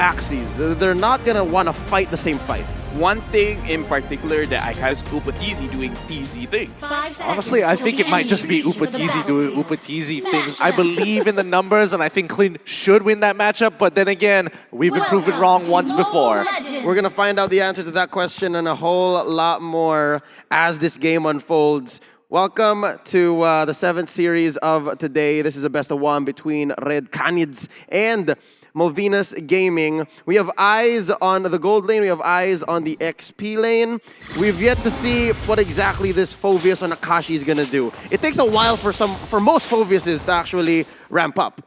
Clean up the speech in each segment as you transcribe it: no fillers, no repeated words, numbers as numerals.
axes. They're not gonna want to fight the same fight. One thing in particular that I kind of scoop with Teasy doing Teasy things. Honestly, I think it might just be Teasy doing Teasy things. I believe in the numbers, and I think Clean should win that matchup, but then again, we've been proven wrong once before. We're gonna find out the answer to that question and a whole lot more as this game unfolds. Welcome to the 7th series of today. This is a best of one between Red Canids and Malvinas Gaming. We have eyes on the gold lane. We have eyes on the XP lane. We've yet to see what exactly this Phoveus or Akashi is gonna do. It takes a while for most Phoveuses to actually ramp up.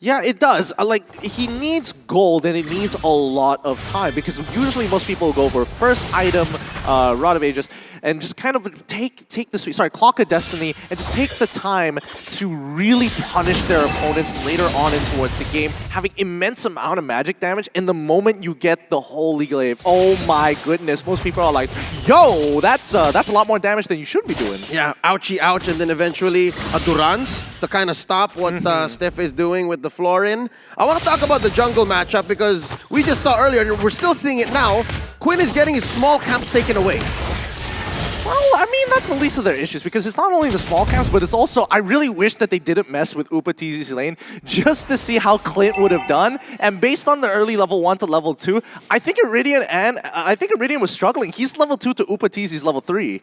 Yeah, it does. He needs gold, and it needs a lot of time, because usually most people go for first item, Rod of Ages, and just kind of take the Clock of Destiny, and just take the time to really punish their opponents later on and towards the game, having immense amount of magic damage. And the moment you get the Holy Glaive, oh my goodness, most people are like, yo, that's a lot more damage than you should be doing. Yeah, ouchie, ouch, and then eventually a Durance to kind of stop what Steph is doing with the Florin. I want to talk about the jungle matchup because we just saw earlier, and we're still seeing it now, Quinn is getting his small camps taken away. Well, I mean, that's the least of their issues, because it's not only the small camps, but it's also, I really wish that they didn't mess with Teasy's lane just to see how Clint would have done. And based on the early level 1 to level 2, I think Iridian was struggling. He's level 2 to Teasy's level 3.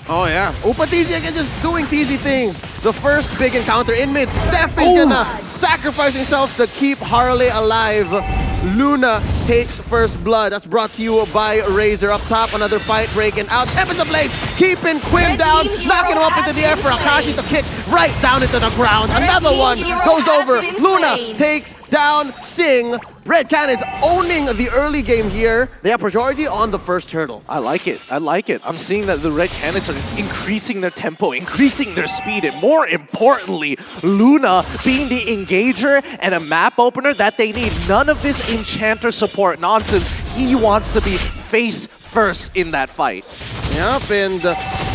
Oh yeah, Teasy again just doing Teasy things. The first big encounter in mid. Steph is gonna sacrifice himself to keep Harley alive. Luna takes first blood. That's brought to you by Razor. Up top, another fight breaking out. Tempest Ablaze keeping Quinn down, knocking him up into the air for Akashi to kick right down into the ground. Another one goes over. Luna takes down Sing. Red Canids owning the early game here. They have priority on the first hurdle. I like it. I like it. I'm seeing that the Red Canids are increasing their tempo, increasing their speed, and more importantly, Luna being the engager and a map opener that they need. None of this enchanter support nonsense. He wants to be face first in that fight. Yep, and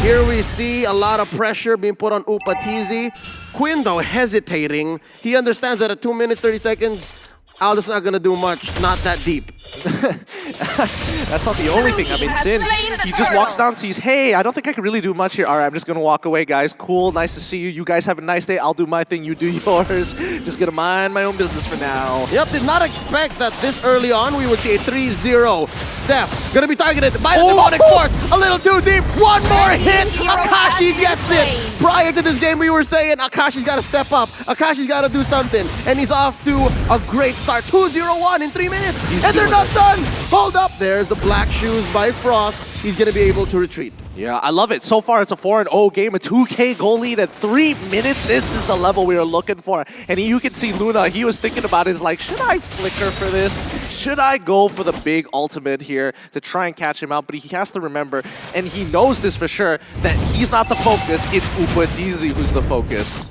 here we see a lot of pressure being put on Teasy. Quinn, though, hesitating. He understands that at 2 minutes, 30 seconds, Aldo's not gonna do much, not that deep. That's not the only thing. I mean, Sin, he just walks down, sees, hey, I don't think I can really do much here. All right, I'm just gonna walk away, guys. Cool, nice to see you. You guys have a nice day. I'll do my thing, you do yours. Just gonna mind my own business for now. Yep, did not expect that this early on we would see a 3-0. Steph gonna be targeted by the demonic force. A little too deep. One more hit. Akashi gets it. Prior to this game, we were saying Akashi's gotta step up. Akashi's gotta do something. And he's off to a great start. 2-0-1 in 3 minutes. And they're not done. Hold up. There's the black shoes by Frost. He's going to be able to retreat. Yeah, I love it. So far, it's a 4-0 game, a 2K goal lead at 3 minutes. This is the level we were looking for. And you can see Luna, he was thinking about it, is like, should I flicker for this? Should I go for the big ultimate here to try and catch him out? But he has to remember, and he knows this for sure, that he's not the focus. It's Teasy who's the focus.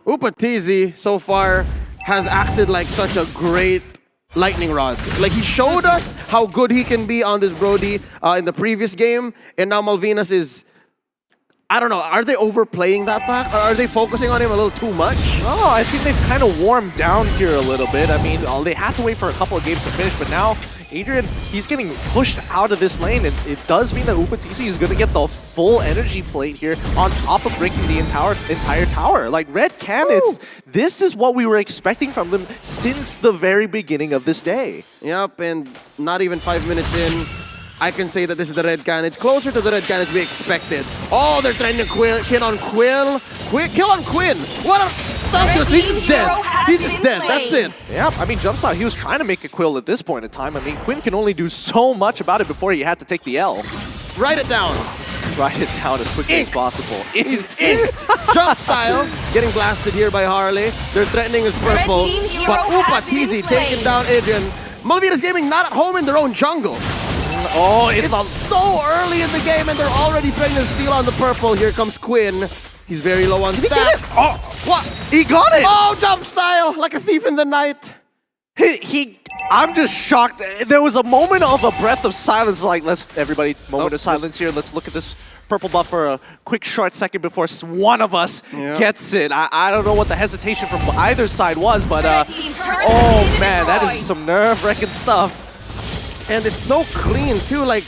Teasy, so far, has acted like such a great lightning rod. Like, he showed us how good he can be on this Brody in the previous game, and now Malvinas is, I don't know, are they overplaying that fact? Or are they focusing on him a little too much? Oh, I think they've kind of warmed down here a little bit. I mean, they had to wait for a couple of games to finish, but now Adrian, he's getting pushed out of this lane, and it does mean that Teasy is going to get the full energy plate here on top of breaking the entire tower. Like, Red Canids, this is what we were expecting from them since the very beginning of this day. Yep, and not even 5 minutes in, I can say that this is the Red Canids. Closer to the Red Canids we expected. Oh, they're trying to kill on Quill. Kill on Quinn. What a... He's just dead. He's just dead. That's it. Yeah, I mean, Jumpstyle, he was trying to make a Quill at this point in time. I mean, Quinn can only do so much about it before he had to take the L. Write it down. Write it down as quickly as possible. He's inked. Jumpstyle getting blasted here by Harley. They're threatening his purple. But Teasy taking down Adrian. Malvinas Gaming not at home in their own jungle. Oh, it's so early in the game and they're already threatening to seal on the purple. Here comes Quinn. He's very low on stacks. Oh, what? He got it! Oh, Jumpstyle, like a thief in the night. I'm just shocked. There was a moment of a breath of silence, like, let's, everybody, moment of silence here. Let's look at this purple buff for a quick short second before one of us gets it. I don't know what the hesitation from either side was, but oh man, that is some nerve-wracking stuff. And it's so clean too, like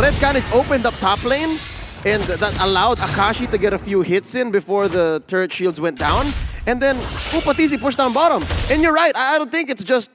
Red Canids opened up top lane, and that allowed Akashi to get a few hits in before the turret shields went down. And then Upatizi pushed down bottom. And you're right, I don't think it's just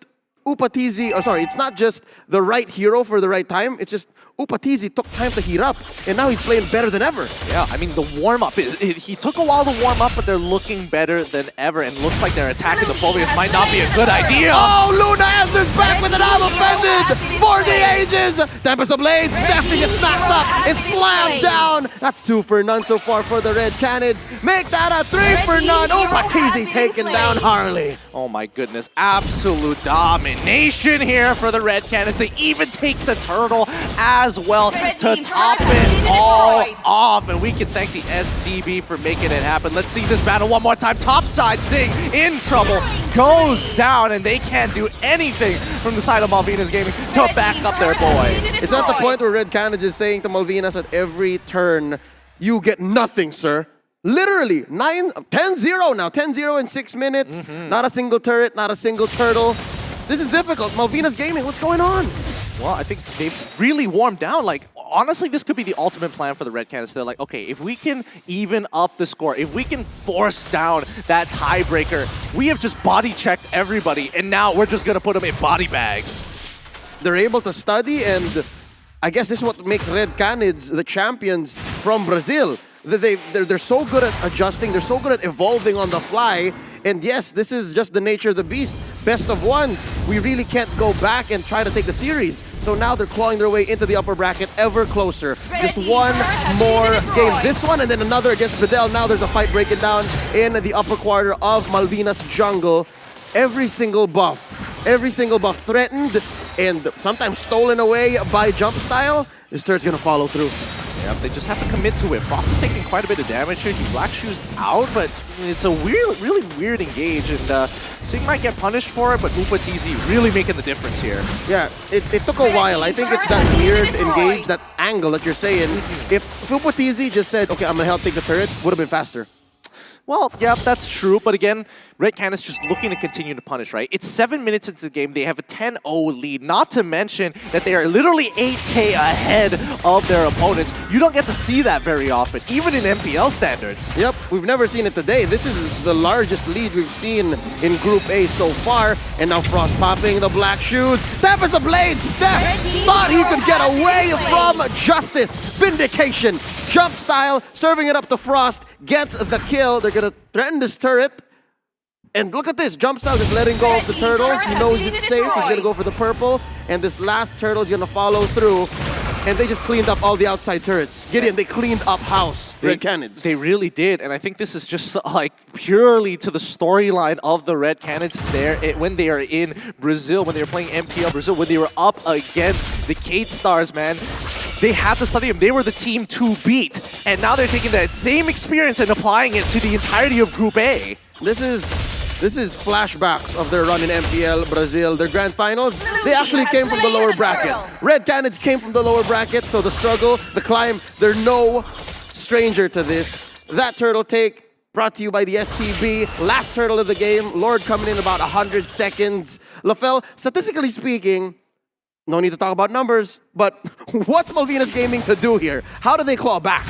Upatizi, oh sorry, it's not just the right hero for the right time, it's just Upatizi took time to heat up, and now he's playing better than ever. Yeah, I mean, the warm-up, he took a while to warm up, but they're looking better than ever, and looks like their attack of the Phobius might not be a good idea. Oh, Luna answers back with an I'm offended for the ages! Tempest of Blades, Stephanie gets knocked up and slammed down! That's 2 for none so far for the Red Canids. Make that a 3 for none! Upatizi taking down Harley. Oh my goodness, absolute domination here for the Red Canids. They even take the turtle as well to top it all off. And we can thank the STB for making it happen. Let's see this battle one more time. Topside Sing in trouble, goes down, and they can't do anything from the side of Malvinas Gaming to back up their boy. Is that the point where Red Canids is saying to Malvinas at every turn, you get nothing, sir? Literally, 10-0 now. 10-0 in 6 minutes. Not a single turret, not a single turtle. This is difficult. Malvinas Gaming, what's going on? Well, I think they've really warmed down. Like, honestly, this could be the ultimate plan for the Red Canids. They're like, okay, if we can even up the score, if we can force down that tiebreaker, we have just body-checked everybody, and now we're just going to put them in body bags. They're able to study, and I guess this is what makes Red Canids the champions from Brazil. They're so good at adjusting, they're so good at evolving on the fly, and yes, this is just the nature of the beast. Best of ones, we really can't go back and try to take the series. So now they're clawing their way into the upper bracket ever closer. Just one more game. This one and then another against Bedell. Now there's a fight breaking down in the upper quarter of Malvinas jungle. Every single buff threatened and sometimes stolen away by jump style. This turret's gonna follow through. Yeah, they just have to commit to it. Frost is taking quite a bit of damage here. He Black Shoes out, but it's a really weird engage, and Sing might get punished for it, but Upatizi really making the difference here. Yeah, it took a while. I think it's that weird engage, that angle that you're saying. If Upatizi just said, okay, I'm gonna help take the turret, would have been faster. Well, yeah, that's true, but again, Red Canids just looking to continue to punish, right? It's 7 minutes into the game, they have a 10-0 lead, not to mention that they are literally 8K ahead of their opponents. You don't get to see that very often, even in MPL standards. Yep, we've never seen it today. This is the largest lead we've seen in Group A so far, and now Frost popping the Black Shoes. Tempest of Blades, Steph thought he could get away from justice, vindication, jump style, serving it up to Frost, gets the kill. They're gonna threaten this turret. And look at this, jumps out, just letting go of the turtle. He knows it's safe, he's gonna go for the purple. And this last turtle is gonna follow through. And they just cleaned up all the outside turrets. Gideon, they cleaned up house, Red Canids. They really did, and I think this is just like purely to the storyline of the Red Canids there when they are in Brazil, when they were playing MPL Brazil, when they were up against the Kate Stars, man. They had to study them. They were the team to beat, and now they're taking that same experience and applying it to the entirety of Group A. This is flashbacks of their run in MPL Brazil, their grand finals. They actually came from the lower bracket. Red Canids came from the lower bracket, so the struggle, the climb, they're no stranger to this. That turtle take brought to you by the STB. Last turtle of the game, Lord coming in about 100 seconds. LaFell, statistically speaking, no need to talk about numbers, but what's Malvinas Gaming to do here? How do they claw back?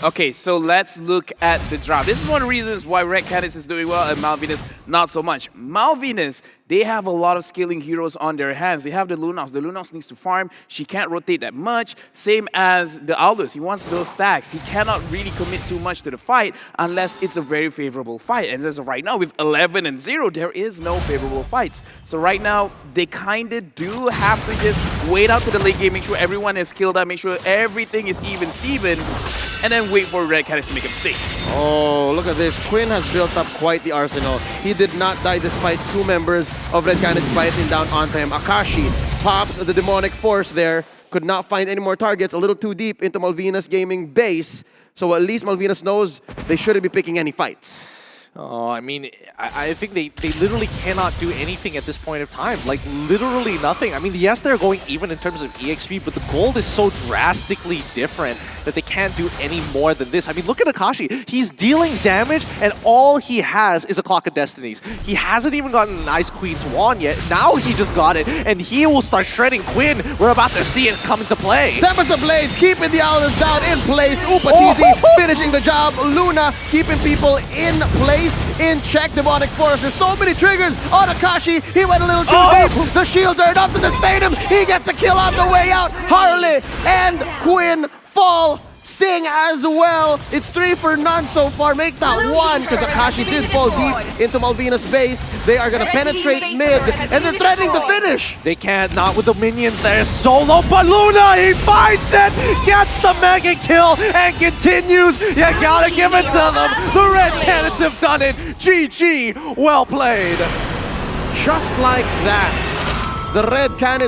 Okay, so let's look at the draft. This is one of the reasons why Red Canids is doing well and Malvinas not so much. Malvinas, they have a lot of scaling heroes on their hands. They have the Lunas. The Lunas needs to farm. She can't rotate that much. Same as the Aldous. He wants those stacks. He cannot really commit too much to the fight unless it's a very favorable fight. And as of right now, with 11-0, there is no favorable fights. So right now, they kind of do have to just wait out to the late game, make sure everyone is killed out, make sure everything is even Steven, and then wait for Red Canids to make a mistake. Oh, look at this. Quinn has built up quite the arsenal. He did not die despite 2 members of Red Canids biting down onto him. Akashi pops the demonic force there. Could not find any more targets. A little too deep into Malvinas Gaming base. So at least Malvinas knows they shouldn't be picking any fights. Oh, I mean, I think they literally cannot do anything at this point of time. Like, literally nothing. I mean, yes, they're going even in terms of EXP, but the gold is so drastically different that they can't do any more than this. I mean, look at Akashi. He's dealing damage, and all he has is a Clock of Destinies. He hasn't even gotten an Ice Queen's Wand yet. Now he just got it, and he will start shredding Quinn. We're about to see it come into play. Tempest of Blades keeping the Owls down in place. Upatizi finishing the job. Luna keeping people in place, in check. Demonic Force. There's so many triggers on Akashi. He went a little too deep. The shields are enough to sustain him. He gets a kill on the way out. Harley and Quinn fall. Sing as well. It's 3 for none so far. Make that 1 because Akashi did fall deep into Malvinas' base. They are going to penetrate mid and they're threatening to finish. They can't, not with the minions there. Solo, but Luna, he finds it, gets the mega kill and continues. You gotta give it to them. The Red Canids have done it. GG, well played. Just like that, the Red Canids